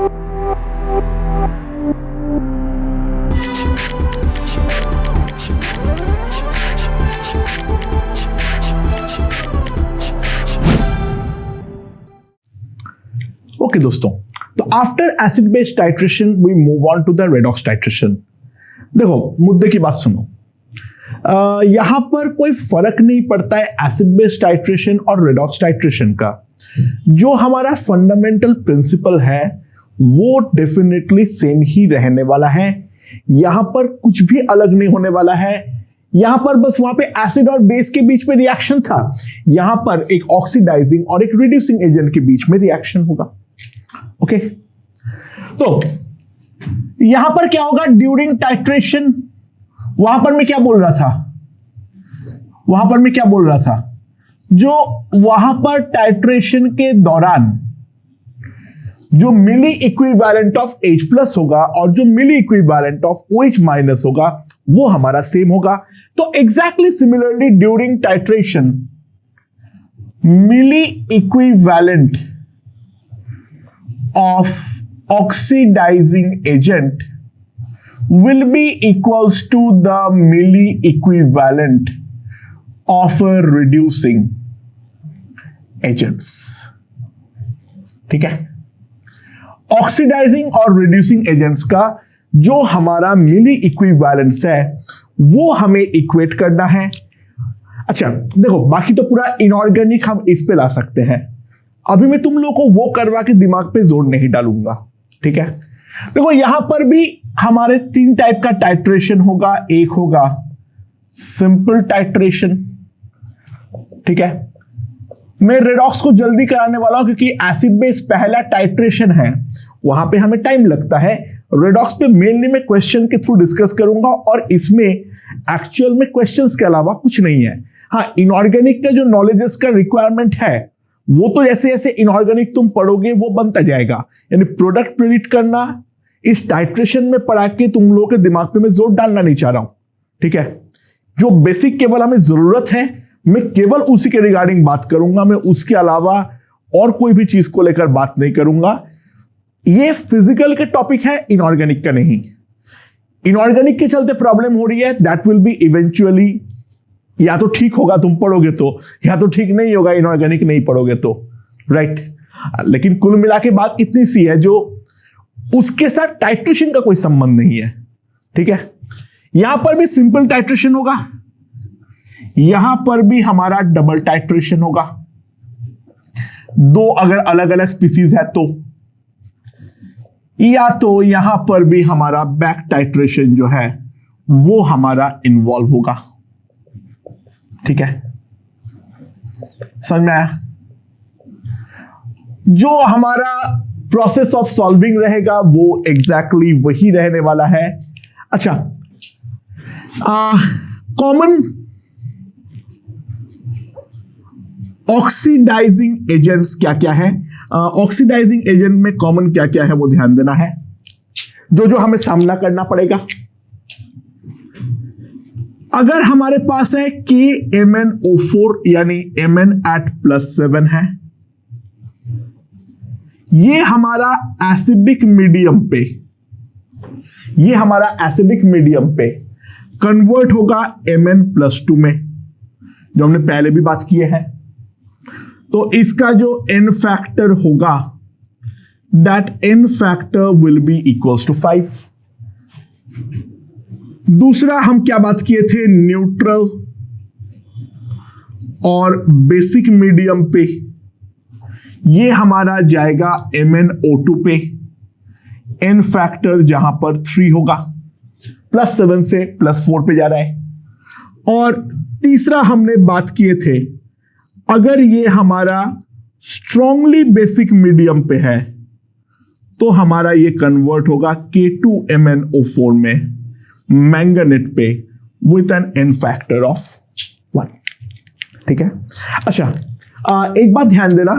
Okay दोस्तों, तो after acid base titration we move on to the redox titration. देखो मुद्दे की बात सुनो, यहां पर कोई फर्क नहीं पड़ता है एसिड बेस टाइट्रेशन और रेडॉक्स टाइट्रेशन का। जो हमारा फंडामेंटल प्रिंसिपल है वो डेफिनेटली सेम ही रहने वाला है। यहां पर कुछ भी अलग नहीं होने वाला है। यहां पर बस वहां पे एसिड और बेस के बीच में रिएक्शन था, यहां पर एक ऑक्सीडाइजिंग और एक रिड्यूसिंग एजेंट के बीच में रिएक्शन होगा। ओके, तो यहां पर क्या होगा ड्यूरिंग टाइट्रेशन। वहां पर मैं क्या बोल रहा था, जो वहां पर टाइट्रेशन के दौरान जो milliequivalent of H plus होगा और जो milliequivalent of OH minus होगा वो हमारा सेम होगा। तो exactly similarly during titration milliequivalent of oxidizing agent will be equals to the milli equivalent of a reducing agents। ठीक है, ऑक्सीडाइजिंग और रिड्यूसिंग एजेंट्स का जो हमारा मिली इक्विवेलेंस है वो हमें इक्वेट करना है। अच्छा देखो, बाकी तो पूरा इनऑर्गेनिक हम इस पे ला सकते हैं। अभी मैं तुम लोगों को वो करवा के दिमाग पे जोर नहीं डालूंगा, ठीक है। देखो यहां पर भी हमारे 3 टाइप का टाइट्रेशन होगा। एक होगा सिंपल टाइट्रेशन, ठीक है। मैं रेडॉक्स को जल्दी कराने वाला हूं क्योंकि एसिड बेस पहला टाइट्रेशन है, वहां पे हमें टाइम लगता है। रेडॉक्स पे मेनली मैं क्वेश्चन के थ्रू डिस्कस करूंगा और इसमें एक्चुअल में क्वेश्चंस के अलावा कुछ नहीं है। हाँ, इनऑर्गेनिक का जो नॉलेजेस का रिक्वायरमेंट है वो तो जैसे जैसे इनऑर्गेनिक तुम पढ़ोगे वो बनता जाएगा। यानी प्रोडक्ट प्रेडिक्ट करना इस टाइट्रेशन में पढ़ा के तुम लोगों के दिमाग पे मैं जोर डालना नहीं चाह रहा हूं, ठीक है। जो बेसिक केवल हमें जरूरत है मैं केवल उसी के रिगार्डिंग बात करूंगा, मैं उसके अलावा और कोई भी चीज को लेकर बात नहीं करूंगा। ये फिजिकल के टॉपिक है, इनऑर्गेनिक का नहीं। इनऑर्गेनिक के चलते प्रॉब्लम हो रही है, दैट विल बी इवेंचुअली या तो ठीक होगा तुम पढ़ोगे तो, या तो ठीक नहीं होगा इनऑर्गेनिक नहीं पढ़ोगे तो, राइट। लेकिन कुल मिला के बात इतनी सी है जो उसके साथ टाइट्रेशन का कोई संबंध नहीं है, ठीक है। यहां पर भी सिंपल टाइट्रेशन होगा, यहां पर भी हमारा डबल टाइट्रेशन होगा। 2 अगर अलग अलग स्पीसीज है तो, या तो यहां पर भी हमारा बैक टाइट्रेशन जो है वो हमारा इन्वॉल्व होगा, ठीक है। समझ में आया? जो हमारा प्रोसेस ऑफ सॉल्विंग रहेगा वो एग्जैक्टली वही रहने वाला है। अच्छा, कॉमन ऑक्सीडाइजिंग एजेंट्स क्या क्या है, ऑक्सीडाइजिंग एजेंट में कॉमन क्या क्या है वो ध्यान देना है, जो हमें सामना करना पड़ेगा। अगर हमारे पास है KMnO4 यानी Mn at +7 है, ये हमारा एसिडिक मीडियम पे कन्वर्ट होगा Mn+2 में, जो हमने पहले भी बात की है। तो इसका जो n फैक्टर होगा that n factor will be equals to 5। दूसरा हम क्या बात किए थे, न्यूट्रल और बेसिक मीडियम पे, ये हमारा जाएगा MnO2 पे, n फैक्टर जहां पर 3 होगा, +7 से +4 पे जा रहा है। और तीसरा हमने बात किए थे, अगर ये हमारा स्ट्रांगली बेसिक मीडियम पे है तो हमारा ये कन्वर्ट होगा K2MnO4 में, मैंगनेट पे, with an n factor of 1, ठीक है। अच्छा, एक बात ध्यान देना,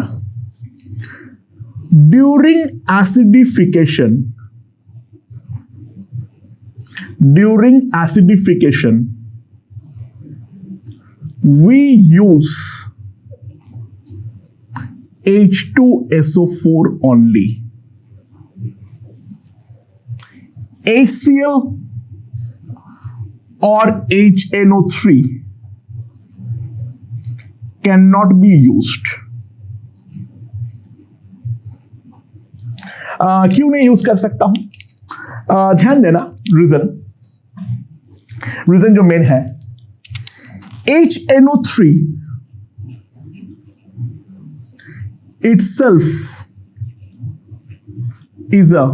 during acidification we use H2SO4 only, HCl or HNO3 cannot be used. क्यों नहीं यूज कर सकता हूं? ध्यान देना, रीजन जो मेन है, HNO3 itself is a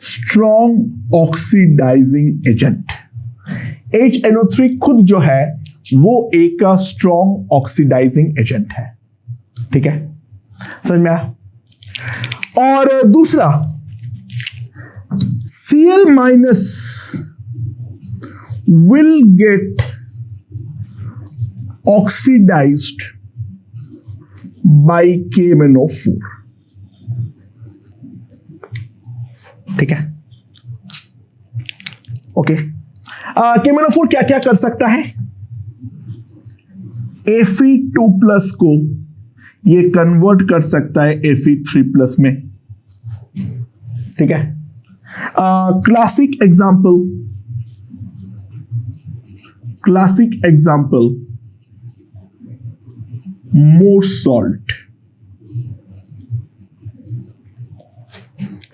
strong oxidizing agent. HNO3 खुद जो है वो एक स्ट्रॉन्ग ऑक्सीडाइजिंग एजेंट है। ठीक है, समझ में आया? और दूसरा, Cl minus will get oxidized by KMnO4. ठीक है, ओके। KMnO4 क्या क्या कर सकता है? Fe2+ को ये कन्वर्ट कर सकता है Fe3+ में। ठीक है, क्लासिक एग्जाम्पल मोर सॉल्ट।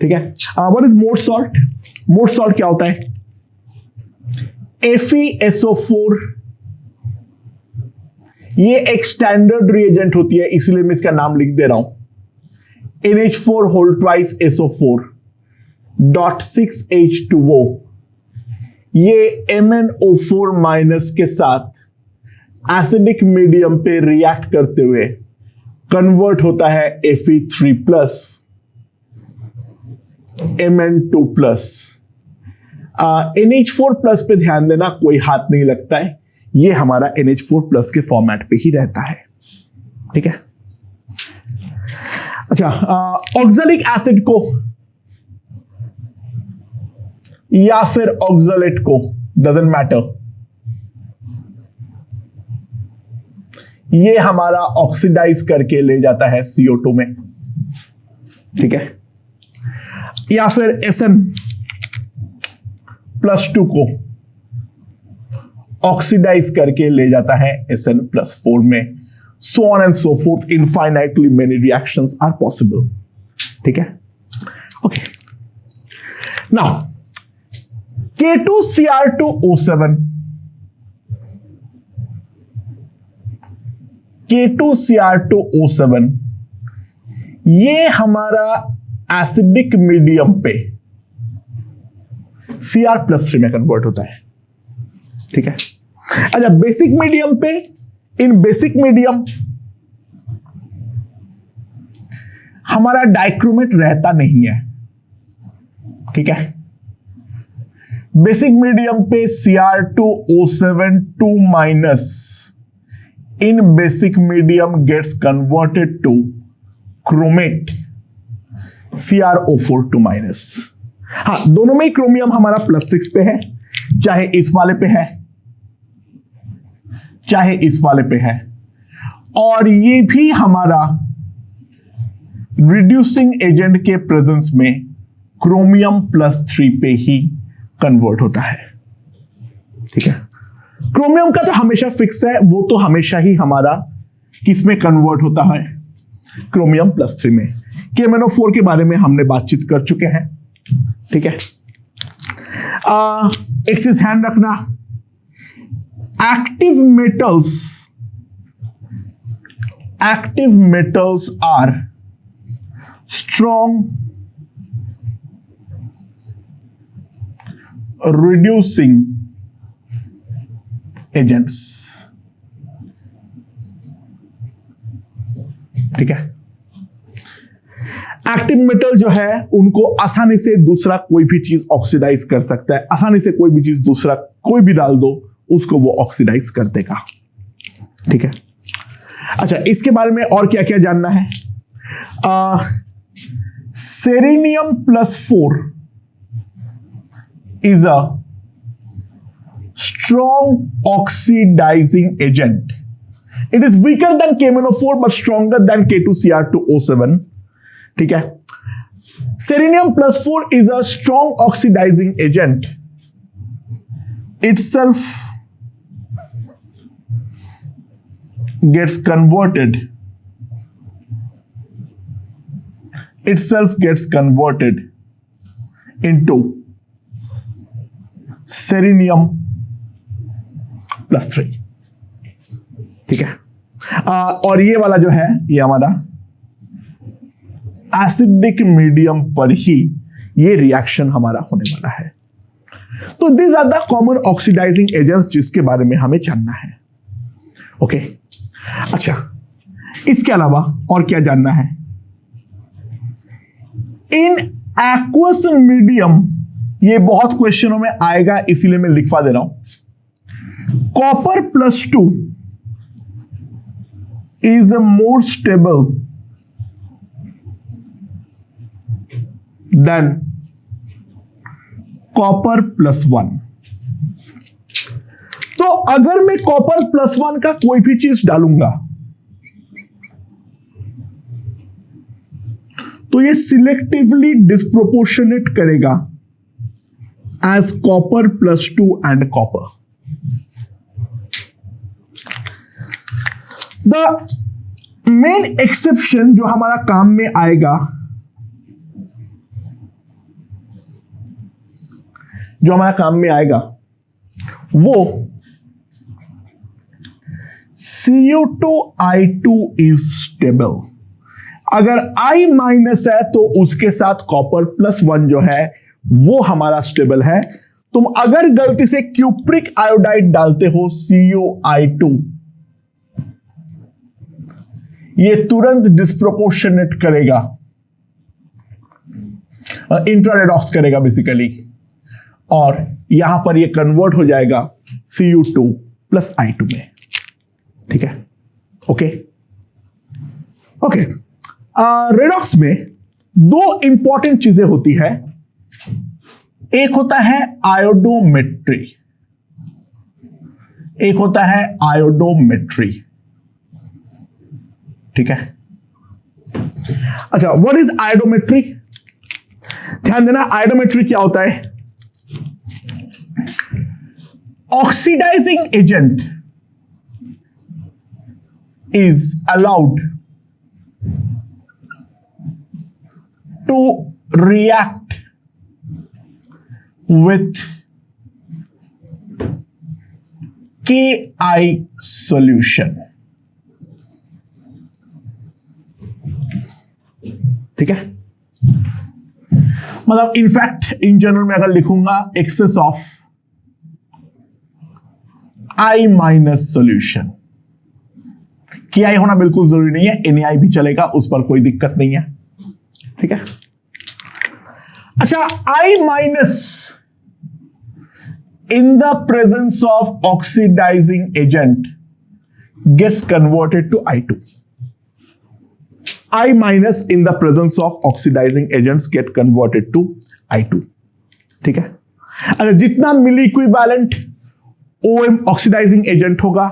ठीक है, what is more salt? More salt क्या होता है? FeSO4 ये एक स्टैंडर्ड रिएजेंट होती है, इसलिए मैं इसका नाम लिख दे रहा हूं, NH4 6H2O। ये MnO4- के साथ एसिडिक मीडियम पे रिएक्ट करते हुए कन्वर्ट होता है Fe3+, Mn2+। NH4+ पे ध्यान देना, कोई हाथ नहीं लगता है, ये हमारा NH4+ के फॉर्मेट पे ही रहता है। ठीक है, अच्छा, ऑक्सैलिक एसिड को या फिर ऑक्सलेट को, डजंट मैटर, ये हमारा ऑक्सीडाइज करके ले जाता है CO2 में। ठीक है, या फिर SN+2 को ऑक्सीडाइज करके ले जाता है SN+4 में। So on and so forth, infinitely many reactions are possible. ठीक है, okay. Now, K2Cr2O7, K2Cr2O7 ये हमारा एसिडिक मीडियम पे Cr+3 में कन्वर्ट होता है। ठीक है, अच्छा, बेसिक मीडियम पे, इन बेसिक मीडियम हमारा डाइक्रोमेट रहता नहीं है। ठीक है, बेसिक मीडियम पे Cr2O7 2- in basic medium gets converted to chromate CrO4 2-। हाँ, दोनों में ही क्रोमियम हमारा +6 पे है, चाहे इस वाले पे है चाहे इस वाले पे है, और ये भी हमारा रिड्यूसिंग एजेंट के प्रेजेंस में क्रोमियम +3 पे ही कन्वर्ट होता है। ठीक है, क्रोमियम का तो हमेशा फिक्स है, वो तो हमेशा ही हमारा किस में कन्वर्ट होता है? क्रोमियम +3 में। KMnO4 के बारे में हमने बातचीत कर चुके हैं। ठीक है, एक चीज ध्यान रखना, active metals are strong reducing agents। ठीक है, एक्टिव मेटल जो है उनको आसानी से दूसरा कोई भी चीज ऑक्सीडाइज कर सकता है, आसानी से कोई भी चीज दूसरा कोई भी डाल दो उसको वो ऑक्सीडाइज कर देगा। ठीक है, अच्छा, इसके बारे में और क्या क्या जानना है? Cerium +4 is a strong oxidising agent. It is weaker than KMnO4 but stronger than K2Cr2O7। ठीक है, Selenium+4 is a strong oxidizing agent. Itself gets converted into Selenium+3. ठीक है। और ये वाला जो है ये हमारा एसिडिक मीडियम पर ही ये रिएक्शन हमारा होने वाला है। तो these are the common oxidising agents जिसके बारे में हमें जानना है। ओके अच्छा, इसके अलावा और क्या जानना है? इन एक्वस मीडियम, ये बहुत क्वेश्चनों में आएगा इसीलिए मैं लिखवा दे रहा हूं। Copper+2 is more stable than Copper+1. तो अगर मैं Copper+1 का कोई भी चीज डालूंगा तो ये सिलेक्टिवली डिस्प्रोपोर्शनेट करेगा as Copper+2 and copper. The main exception जो हमारा काम में आएगा, वो Cu2I2 इज स्टेबल। अगर I माइनस है तो उसके साथ Copper+1 जो है वो हमारा स्टेबल है। तुम अगर गलती से क्यूप्रिक आयोडाइड डालते हो CuI2, ये तुरंत डिस्प्रोपोर्शनेट करेगा, इंट्रारेडॉक्स करेगा बेसिकली, और यहां पर ये कन्वर्ट हो जाएगा Cu2+I2 में। ठीक है, ओके ओके। रेडॉक्स में दो इंपॉर्टेंट चीजें होती है। एक होता है आयोडोमेट्री, ठीक है। अच्छा, व्हाट इज आयोडोमेट्री? ध्यान देना, आयोडोमेट्री क्या होता है? Oxidising agent is allowed to react with Ki solution. ठीक है, मतलब इनफैक्ट इन जनरल में अगर लिखूंगा excess of I minus solution, कि आई होना बिल्कुल जरूरी नहीं है, NaI भी चलेगा, उस पर कोई दिक्कत नहीं है। ठीक है, अच्छा, I minus in the presence of oxidising agent gets converted to I2। I minus in the presence of oxidising agents get converted to I2। ठीक है, अगर जितना milliequivalent OM oxidising agent होगा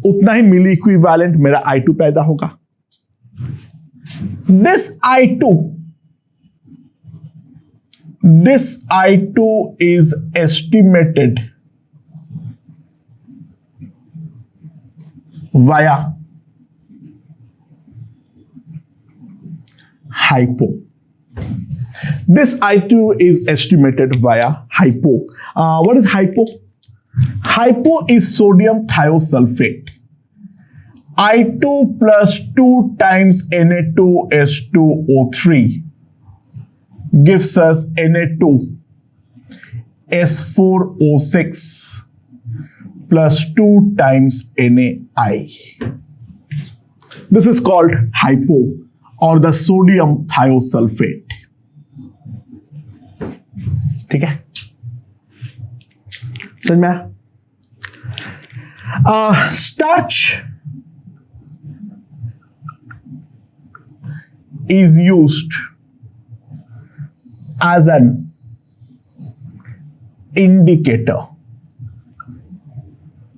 उतना ही मिली इक्विवेलेंट मेरा I2 पैदा होगा। This I2 is estimated via hypo. This I2 is estimated via hypo. What is hypo? Hypo is sodium thiosulfate. I2 plus 2 times Na2S2O3 gives us Na2 S4O6 plus 2 times NaI. This is called hypo or the sodium thiosulfate. ठीक है, समझ में आया? Starch is used as an indicator.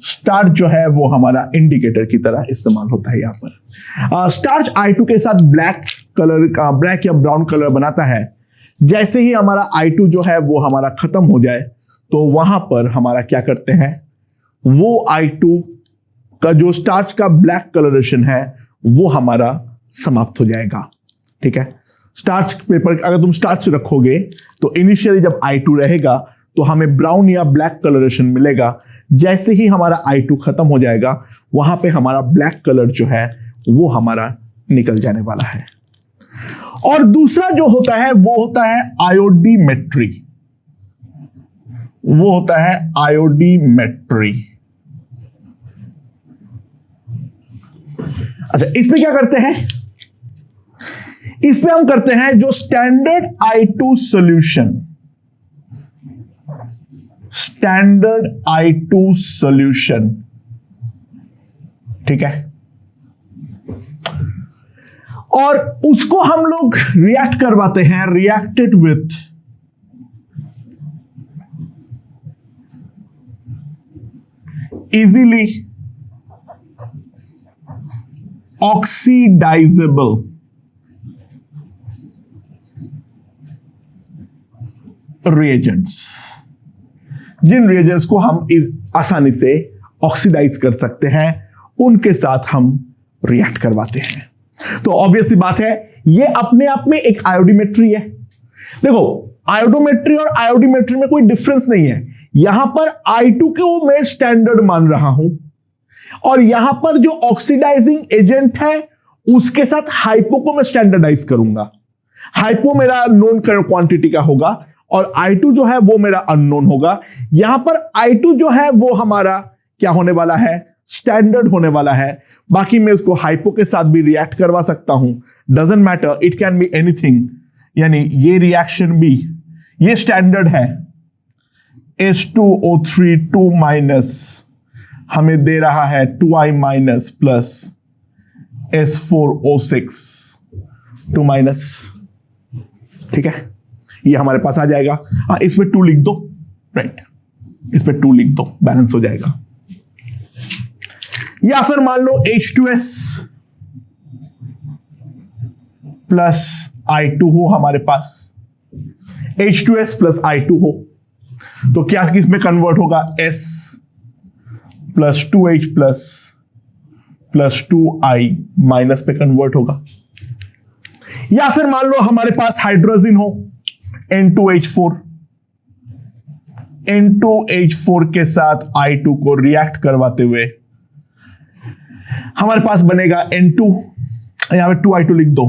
Starch जो है वो हमारा indicator की तरह इस्तेमाल होता है। यहां पर स्टार्च I2 के साथ ब्लैक या ब्राउन कलर बनाता है, जैसे ही हमारा I2 जो है वो हमारा खत्म हो जाए तो वहां पर हमारा क्या करते हैं, वो I2 का जो स्टार्च का ब्लैक कलरेशन है वो हमारा समाप्त हो जाएगा। ठीक है, स्टार्च पेपर अगर तुम स्टार्च रखोगे तो इनिशियली जब I2 रहेगा तो हमें ब्राउन या ब्लैक कलरेशन मिलेगा। जैसे ही हमारा I2 खत्म हो जाएगा वहां पे हमारा ब्लैक कलर जो है वो हमारा निकल जाने वाला है। और दूसरा जो होता है वो होता है आयोडीमेट्री। वो होता है आयोडीमेट्री। अच्छा, इस पे क्या करते हैं, इस पे हम करते हैं जो standard I2 solution, standard I2 solution. ठीक है, और उसको हम लोग रिएक्ट करवाते हैं, reacted with easily oxidizable reagents. जिन रिएजेंट्स को हम इस आसानी से ऑक्सीडाइज कर सकते हैं उनके साथ हम रिएक्ट करवाते हैं। तो ऑब्वियस सी बात है ये अपने आप में एक आयोडीमेट्री है। देखो, आयोडोमेट्री और आयोडीमेट्री में कोई डिफरेंस नहीं है। यहां पर I2 को मैं स्टैंडर्ड मान रहा हूं और यहां पर जो ऑक्सीडाइजिंग एजेंट है उसके साथ हाइपो को मैं स्टैंडर्डाइज करूंगा। हाइपो मेरा नोन क्वांटिटी का होगा और I2 जो है वो मेरा अननोन होगा। यहां पर I2 जो है वो हमारा क्या होने वाला है, स्टैंडर्ड होने वाला है। बाकी मैं उसको हाइपो के साथ भी रिएक्ट करवा सकता हूं, doesn't matter, it can be anything. यानी ये रिएक्शन भी ये स्टैंडर्ड है। H2O3 2 माइनस हमें दे रहा है 2I minus plus S4O6 2 minus. ठीक है, ये हमारे पास आ जाएगा। हाँ, इस पे 2 लिख दो, राइट, इस पे 2 लिख दो, बैलेंस हो जाएगा। या फिर मान लो H2S प्लस I2 हो हमारे पास, H2S प्लस I2 हो तो क्या किसमें कन्वर्ट होगा, S plus 2H plus 2I minus पे कन्वर्ट होगा। या फिर मान लो हमारे पास हाइड्रोजन हो N2H4, N2H4 के साथ I2 को रिएक्ट करवाते हुए हमारे पास बनेगा N2, यहां पे 2I2 लिख दो,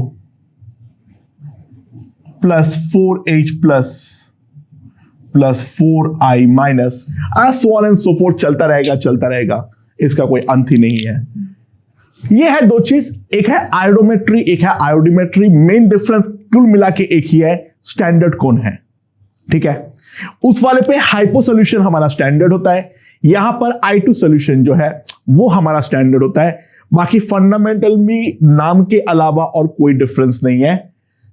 plus 4H plus 4I minus, so on and so fourth चलता रहेगा, इसका कोई अंत ही नहीं है। ये है दो चीज, एक है आयोडोमेट्री, एक है आयोडीमेट्री। मेन डिफरेंस कुल मिला के एक ही है, स्टैंडर्ड कौन है। ठीक है, उस वाले पे हाइपो सॉल्यूशन हमारा स्टैंडर्ड होता है, यहां पर I2 सॉल्यूशन जो है वो हमारा स्टैंडर्ड होता है। बाकी फंडामेंटल में नाम के अलावा और कोई डिफरेंस नहीं है।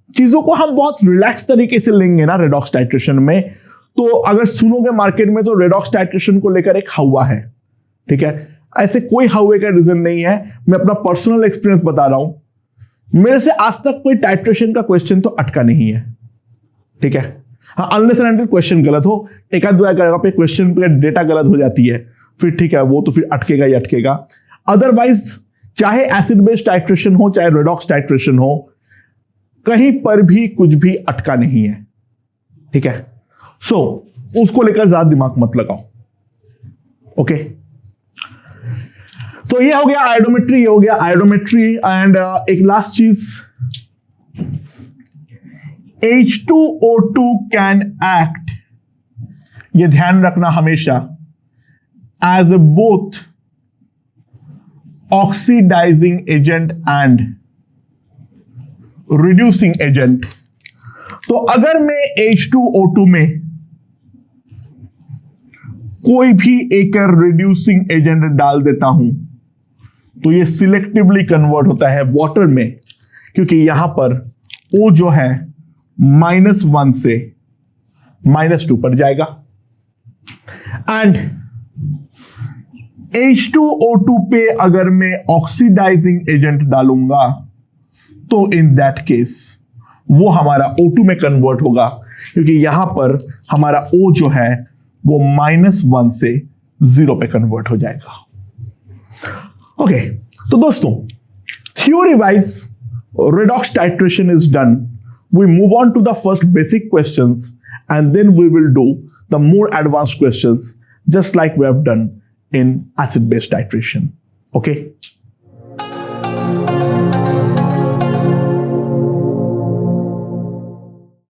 चीजों को हम बहुत रिलैक्स तरीके से लेंगे ना रेडॉक्स टाइट्रेशन में, तो अगर सुनोगे मार्केट में तो रेडॉक्स टाइट्रेशन को लेकर एक हवा है। ठीक है, ऐसे कोई हवे का रीजन नहीं है, मैं अपना पर्सनल एक्सपीरियंस बता रहा हूं। मेरे से आज तक कोई टाइट्रेशन का क्वेश्चन तो अटका नहीं है। ठीक है, हाँ, अनलेस एंड अनटिल क्वेश्चन गलत हो, एक आध दो जगह पे क्वेश्चन पे डेटा गलत हो जाती है, फिर ठीक है, वो तो फिर अटकेगा ही अटकेगा। अदरवाइज चाहे एसिड बेस्ड टाइट्रेशन हो चाहे रेडॉक्स टाइट्रेशन हो, कहीं पर भी कुछ भी अटका नहीं है। ठीक है, सो उसको लेकर ज्यादा दिमाग मत लगाओ। ओके, तो ये हो गया आयोडोमेट्री, ये हो गया आयोडोमेट्री। एंड एक लास्ट चीज, H2O2 कैन एक्ट, ये ध्यान रखना हमेशा, as a both oxidising agent and reducing agent. तो अगर मैं H2O2 में कोई भी एक रिड्यूसिंग एजेंट डाल देता हूं तो ये सिलेक्टिवली कन्वर्ट होता है वाटर में, क्योंकि यहां पर O जो है -1 से -2 पर जाएगा। एंड H2O2 पे अगर मैं ऑक्सीडाइजिंग एजेंट डालूंगा तो इन दैट केस वो हमारा O2 में कन्वर्ट होगा, क्योंकि यहां पर हमारा O जो है वो -1 से 0 पे कन्वर्ट हो जाएगा। ओके, तो दोस्तों theory wise redox titration is done. We move on to the first basic questions and then we will do the more advanced questions just like we have done in acid-base titration. Okay.